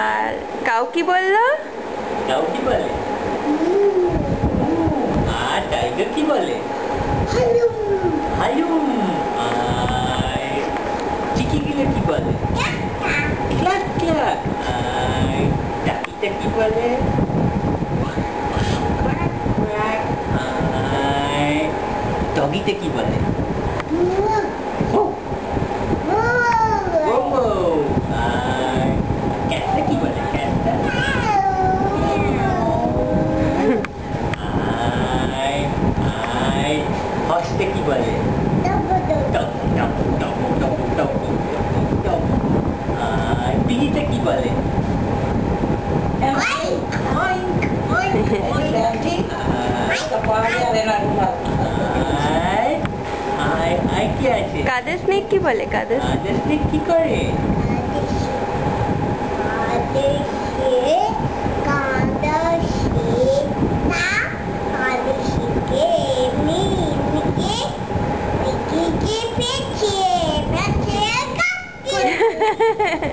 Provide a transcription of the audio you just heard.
আর cow কি বললো? Cow কি বলে? আর টাইগার কি বলে? হালুম। হালুম। আর চিকিগুলো কি বলে? Kluck Kluck. আর টাকিটা কি বলে? Kluck Kluck. আর ডগিটা কি বলে? আর ক্যাটটা কি বলে? ক্যাটটা হর্সটা কি বলে? আর পিগিটা কি বলে? কি আছে? কাদের স্নেক কি বলে? কাদের স্নেক কি করে? Hehehehe